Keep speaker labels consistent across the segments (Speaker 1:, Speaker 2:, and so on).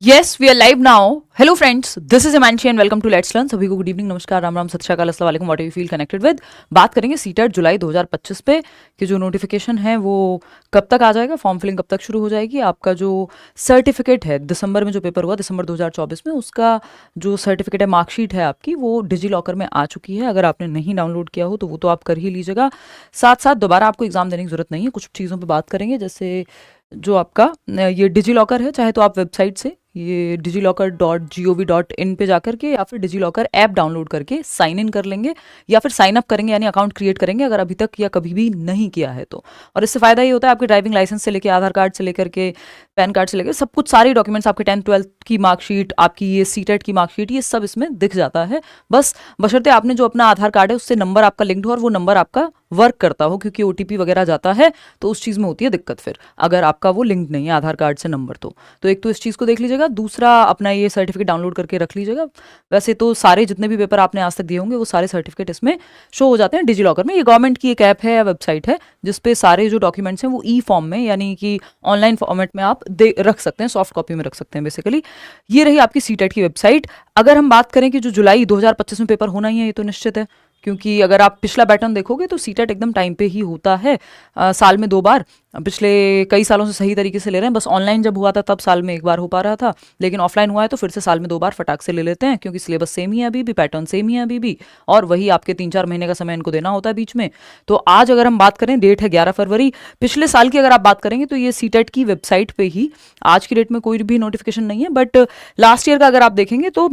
Speaker 1: Yes, we are live now. Hello friends, this is Himanshi and welcome to Let's Learn. सभी को good evening, नमस्कार, राम राम, सत श्री अकाल, अस्सलाम वालेकुम, what you feel connected with. बात करेंगे सीटेट जुलाई 2025 पे कि जो नोटिफिकेशन है वो कब तक आ जाएगा, फॉर्म फिलिंग कब तक शुरू हो जाएगी, आपका जो सर्टिफिकेट है दिसंबर में जो पेपर हुआ दिसंबर 2024 में, उसका जो सर्टिफिकेट है, मार्कशीट है आपकी, वो डिजी लॉकर में आ चुकी है। अगर आपने नहीं डाउनलोड किया हो तो वो तो आप कर ही लीजिएगा। साथ साथ दोबारा आपको एग्जाम देने की जरूरत नहीं है। कुछ चीज़ों पर बात करेंगे, जैसे जो आपका ये डिजी लॉकर है, चाहे तो आप वेबसाइट से ये digillocker.gov.in पे जाकर के या फिर डिजी लॉकर ऐप डाउनलोड करके साइन इन कर लेंगे या फिर साइन अप करेंगे, यानी अकाउंट क्रिएट करेंगे अगर अभी तक या कभी भी नहीं किया है तो। और इससे फ़ायदा ये होता है आपके ड्राइविंग लाइसेंस से लेके आधार कार्ड से लेकर के पैन कार्ड से लेकर सब कुछ, सारे डॉक्यूमेंट्स, आपके 10th-12th की मार्कशीट, आपकी ये सीटेट की मार्कशीट, ये सब इसमें दिख जाता है। बस बशर्ते आपने जो अपना आधार कार्ड है उससे नंबर आपका लिंक्ड हो और वो नंबर आपका वर्क करता हो, क्योंकि ओटीपी वगैरह जाता है तो उस चीज़ में होती है दिक्कत फिर, अगर आपका वो लिंक नहीं है आधार कार्ड से नंबर तो एक तो इस चीज़ को देख लीजिएगा। दूसरा, अपना ये सर्टिफिकेट डाउनलोड करके रख लीजिएगा। वैसे तो सारे जितने भी पेपर आपने आज तक दिए होंगे वो सारे सर्टिफिकेट इसमें शो हो जाते हैं डिजी लॉकर में। ये गवर्नमेंट की एक ऐप है या वेबसाइट है जिसपे सारे जो डॉक्यूमेंट्स हैं वो ई फॉर्म में, यानी कि ऑनलाइन फॉर्मेट में आप रख सकते हैं, सॉफ्ट कॉपी में रख सकते हैं बेसिकली। ये रही आपकी सीटेट की वेबसाइट। अगर हम बात करें कि जो जुलाई 2025 में पेपर होना ही है, ये तो निश्चित है, क्योंकि अगर आप पिछला पैटर्न देखोगे तो सीटेट एकदम टाइम पे ही होता है, साल में 2 बार। पिछले कई सालों से सही तरीके से ले रहे हैं, बस ऑनलाइन जब हुआ था तब साल में 1 बार हो पा रहा था, लेकिन ऑफलाइन हुआ है तो फिर से साल में 2 बार फटाक से ले लेते हैं, क्योंकि सिलेबस सेम ही है अभी भी, पैटर्न सेम ही है अभी भी, और वही आपके 3-4 महीने का समय इनको देना होता है बीच में। तो आज अगर हम बात करें, डेट है 11 फरवरी, पिछले साल की अगर आप बात करेंगे तो ये सीटेट की वेबसाइट पे ही आज की डेट में कोई भी नोटिफिकेशन नहीं है, बट लास्ट ईयर का अगर आप देखेंगे तो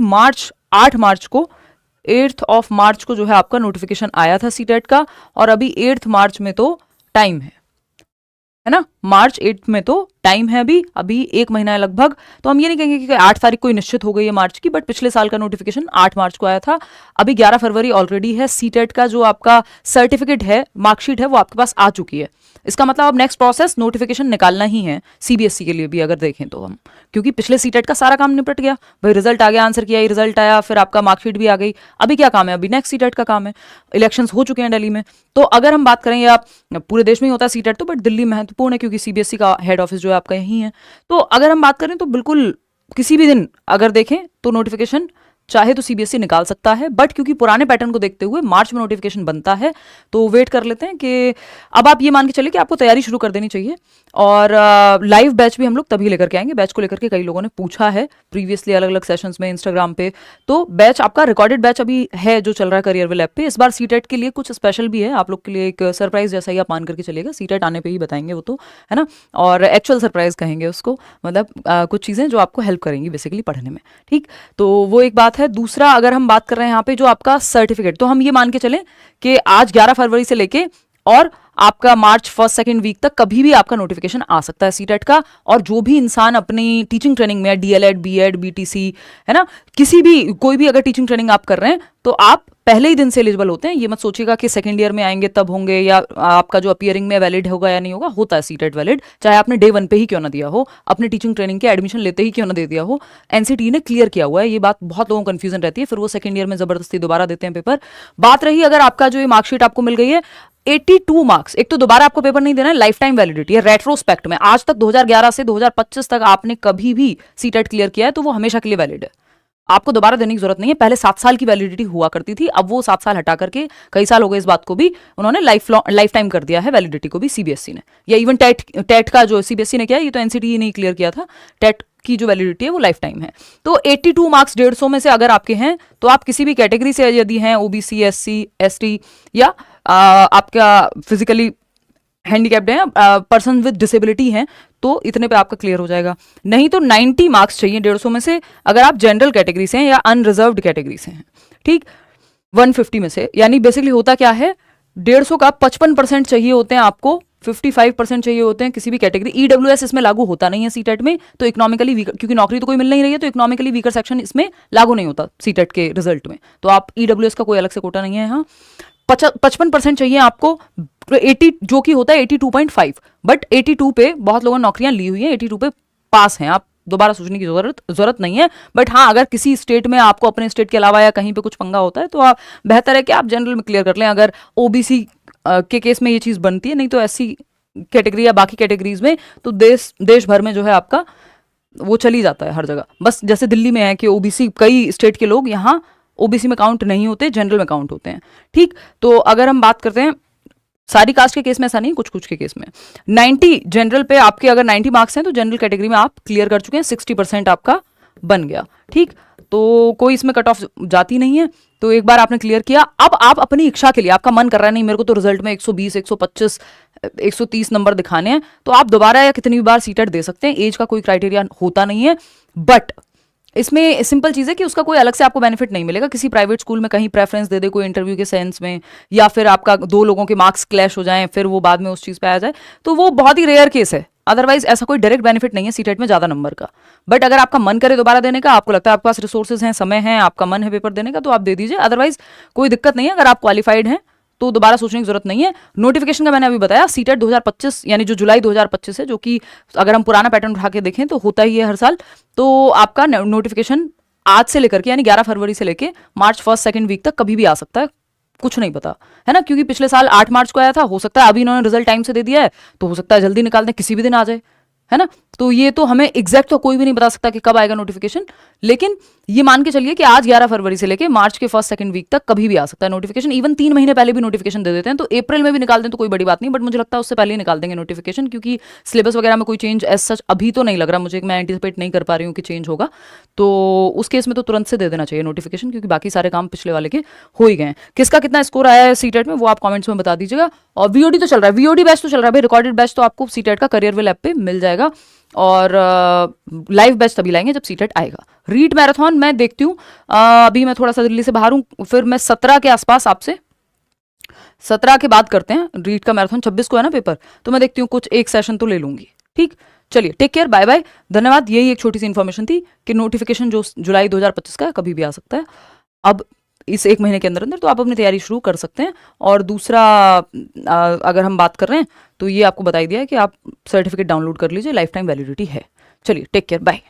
Speaker 1: 8 मार्च को, 8 मार्च को जो है आपका नोटिफिकेशन आया था सीटेट का, और अभी 8 मार्च में तो टाइम है ना, मार्च 8 में तो टाइम है अभी 1 महीना है लगभग। तो हम ये नहीं कहेंगे कि 8 तारीख को निश्चित हो गई है मार्च की, बट पिछले साल का नोटिफिकेशन 8 मार्च को आया था। अभी 11 फरवरी ऑलरेडी है। सीटेट का जो आपका सर्टिफिकेट है, मार्कशीट है, वो आपके पास आ चुकी है। इसका मतलब अब नेक्स्ट प्रोसेस नोटिफिकेशन निकालना ही है सीबीएसई के लिए भी, अगर देखें तो हम, क्योंकि पिछले सीटेट का सारा काम निपट गया भाई, रिजल्ट आ गया, आंसर किया, रिजल्ट आया, फिर आपका मार्कशीट भी आ गई। अभी क्या काम है, अभी नेक्स्ट सीटेट का काम है। इलेक्शंस हो चुके हैं दिल्ली में, तो अगर हम बात करें, या पूरे देश में ही होता है सीटेट तो, बट दिल्ली महत्वपूर्ण है क्योंकि सीबीएसई का हेड ऑफिस जो है आपका यहीं है। तो अगर हम बात करें तो बिल्कुल किसी भी दिन अगर देखें तो नोटिफिकेशन चाहे तो सीबीएसई निकाल सकता है, बट क्योंकि पुराने पैटर्न को देखते हुए मार्च में नोटिफिकेशन बनता है, तो वेट कर लेते हैं कि अब आप ये मान के चलिए कि आपको तैयारी शुरू कर देनी चाहिए। और लाइव बैच भी हम लोग तभी लेकर के आएंगे। बैच को लेकर के कई लोगों ने पूछा है प्रीवियसली अलग अलग सेशंस में इंस्टाग्राम पे, तो बैच आपका रिकॉर्डेड बैच अभी है जो चल रहा है करियरविल ऐप पे। इस बार सीटेट के लिए कुछ स्पेशल भी है, आप लोग के लिए एक सरप्राइज जैसा ही आप मान करके चलिएगा, सीटेट आने पर ही बताएंगे वो तो, है ना, और एक्चुअल सरप्राइज कहेंगे उसको, मतलब कुछ चीज़ें जो आपको हेल्प करेंगी बेसिकली पढ़ने में, ठीक। तो वो एक बात है। दूसरा, अगर हम बात कर रहे हैं यहाँ पे जो आपका सर्टिफिकेट, तो हम ये मान के चलें कि आज 11 फरवरी से लेके और आपका मार्च 1-2 वीक तक कभी भी आपका नोटिफिकेशन आ सकता है सीटेट का। और जो भी इंसान अपनी टीचिंग ट्रेनिंग में, डीएलएड, बीएड, बीटीसी, है ना, किसी भी, कोई भी अगर टीचिंग ट्रेनिंग आप कर रहे हैं तो आप पहले ही दिन से एलिजिबल होते हैं। ये मत सोचिएगा कि सेकंड ईयर में आएंगे तब होंगे, या आपका जो अपीयरिंग में वैलिड होगा या नहीं होगा, होता है सीटेट वैलिड, चाहे आपने डे 1 पे ही क्यों ना दिया हो, अपने टीचिंग ट्रेनिंग के एडमिशन लेते ही क्यों ना दे दिया हो, एनसीटी ने क्लियर किया हुआ है। ये बात बहुत लोगों को कंफ्यूजन रहती है, फिर वो सेकंड ईयर में जबरदस्ती दोबारा देते हैं पेपर। बात रही अगर आपका जो ये मार्कशीट आपको मिल गई है 82 मार्क्स, एक तो दोबारा आपको पेपर नहीं देना है, लाइफ टाइम वैलिडिटी है, रेट्रोस्पेक्ट में आज तक 2011 से 2025 तक आपने कभी भी सीटेट क्लियर किया है तो वो हमेशा के लिए वैलिड है, आपको दोबारा देने की जरूरत नहीं है। पहले 7 साल की वैलिडिटी हुआ करती थी, अब वो 7 साल हटा करके, कई साल हो गए इस बात को भी, उन्होंने लाइफ टाइम कर दिया है वैलिडिटी को भी सीबीएसई ने। या इवन टेट का जो सीबीएसई ने किया, ये तो एनसीटी ने क्लियर किया था, टेट की जो वैलिडिटी है वो लाइफ टाइम है। तो 82 मार्क्स 150 में से अगर आपके हैं तो आप किसी भी कैटेगरी से यदि हैं, ओबीसी, एससी, एसटी, या आपका फिजिकली हैंडीकैप्ड हैं, पर्सन विद डिसेबिलिटी हैं, तो इतने पे आपका क्लियर हो जाएगा। नहीं तो 90 मार्क्स चाहिए 150 में से अगर आप जनरल कैटेगरी से हैं या अनरिजर्व्ड कैटेगरी से हैं, ठीक। 150 में से, यानी बेसिकली होता क्या है, 150 का 55% चाहिए होते हैं आपको, 55% चाहिए होते हैं किसी भी कैटेगरी। ईडब्ल्यूएस इसमें लागू होता नहीं है सीटेट में, तो इकोनॉमिकली वीकर, क्योंकि नौकरी तो कोई मिल नहीं रही है, तो इकोनॉमिकली वीकर सेक्शन इसमें लागू नहीं होता सीटेट के रिजल्ट में, तो आप ईडब्ल्यूएस का कोई अलग से कोटा नहीं है यहाँ। 55% चाहिए आपको, 80 जो कि होता है 82.5, बट 82 पे बहुत लोगों ने नौकरियां ली हुई हैं, 82 पे पास हैं आप, दोबारा सोचने की जरूरत नहीं है। बट हाँ, अगर किसी स्टेट में आपको अपने स्टेट के अलावा या कहीं पे कुछ पंगा होता है तो आप, बेहतर है कि आप जनरल में क्लियर कर लें, अगर ओबीसी के केस में ये चीज़ बनती है। नहीं तो एससी कैटेगरी या बाकी कैटेगरीज में तो देश भर में जो है आपका वो चली जाता है हर जगह। बस जैसे दिल्ली में है कि ओबीसी, कई स्टेट के लोग यहाँ ओबीसी में काउंट नहीं होते, जनरल में काउंट होते हैं। ठीक, तो अगर हम बात करते हैं सारी कास्ट के केस में ऐसा नहीं, कुछ कुछ के केस में 90 जनरल पे आपके अगर 90 मार्क्स हैं तो जनरल कैटेगरी में आप क्लियर कर चुके हैं, 60% आपका बन गया। ठीक, तो कोई इसमें कट ऑफ जाती नहीं है। तो एक बार आपने क्लियर किया, अब आप अपनी इच्छा के लिए, आपका मन कर रहा है नहीं मेरे को तो रिजल्ट में 120, 125, 130 नंबर दिखाने हैं, तो आप दोबारा या कितनी बार सीटेट दे सकते हैं। एज का कोई क्राइटेरिया होता नहीं है। बट इसमें सिंपल चीज़ है कि उसका कोई अलग से आपको बेनिफिट नहीं मिलेगा। किसी प्राइवेट स्कूल में कहीं प्रेफरेंस दे दे कोई इंटरव्यू के सेंस में, या फिर आपका दो लोगों के मार्क्स क्लैश हो जाएं, फिर वो बाद में उस चीज़ पे आ जाए, तो वो बहुत ही रेयर केस है। अदरवाइज ऐसा कोई डायरेक्ट बेनिफिट नहीं है सीटेट में ज़्यादा नंबर का। बट अगर आपका मन करे दोबारा देने का, आपको लगता है आपके पास रिसोर्सेज हैं, समय है, आपका मन है पेपर देने का, तो आप दे दीजिए। अदरवाइज कोई दिक्कत नहीं है, अगर आप क्वालिफाइड हैं तो दोबारा सोचने की जरूरत नहीं है। नोटिफिकेशन का मैंने अभी बताया, सीटेट 2025 यानी जो जुलाई 2025 है, जो कि अगर हम पुराना पैटर्न उठा के देखें तो होता ही है हर साल, तो आपका नोटिफिकेशन आज से लेकर के यानी 11 फरवरी से लेके मार्च 1st 2nd वीक तक कभी भी आ सकता है, कुछ नहीं पता है ना। क्योंकि पिछले साल 8 मार्च को आया था, हो सकता है अभी इन्होंने रिजल्ट टाइम से दे दिया है, तो हो सकता है जल्दी निकाल दें, किसी भी दिन आ जाए, है ना। तो ये तो हमें एग्जैक्ट तो कोई भी नहीं बता सकता कि कब आएगा नोटिफिकेशन, लेकिन ये मान के चलिए कि आज 11 फरवरी से लेके मार्च के 1st 2nd वीक तक कभी भी आ सकता है नोटिफिकेशन। इवन 3 महीने पहले भी नोटिफिकेशन दे देते हैं, तो अप्रैल में भी निकाल दें तो कोई बड़ी बात नहीं, बट मुझे लगता है उससे पहले ही निकाल देंगे नोटिफिकेशन, क्योंकि सिलेबस वगैरह में कोई चेंज एज सच अभी तो नहीं लग रहा मुझे, मैं एंटिसिपेट नहीं कर पा रही हूँ कि चेंज होगा। तो उस केस में तो तुरंत से दे देना चाहिए नोटिफिकेशन, क्योंकि बाकी सारे काम पिछले वाले के हो ही गए हैं। किसका कितना स्कोर आया है सीटेट में वो आप कमेंट्स में बता दीजिएगा। और वीओडी तो चल रहा है, वीओडी बैच तो चल रहा है भाई, रिकॉर्डेड बैच तो आपको सीटेट का करियरविल ऐप पे मिल जाएगा, और लाइव बैच तभी लाएंगे जब सीटेट आएगा। रीड मैराथन मैं देखती हूँ, अभी मैं थोड़ा सा दिल्ली से बाहर हूँ, फिर मैं 17 के आसपास आपसे 17 के बाद करते हैं रीड का मैराथन। 26 को है ना पेपर, तो मैं देखती हूँ कुछ एक सेशन तो ले लूंगी। ठीक, चलिए टेक केयर, बाय बाय, धन्यवाद। यही एक छोटी सी इन्फॉर्मेशन थी कि नोटिफिकेशन जो जुलाई 2025 का है कभी भी आ सकता है अब इस एक महीने के अंदर अंदर, तो आप अपनी तैयारी शुरू कर सकते हैं। और दूसरा अगर हम बात कर रहे हैं तो ये आपको बताई दिया है कि आप सर्टिफिकेट डाउनलोड कर लीजिए, लाइफ टाइम वैलिडिटी है। चलिए टेक केयर, बाय।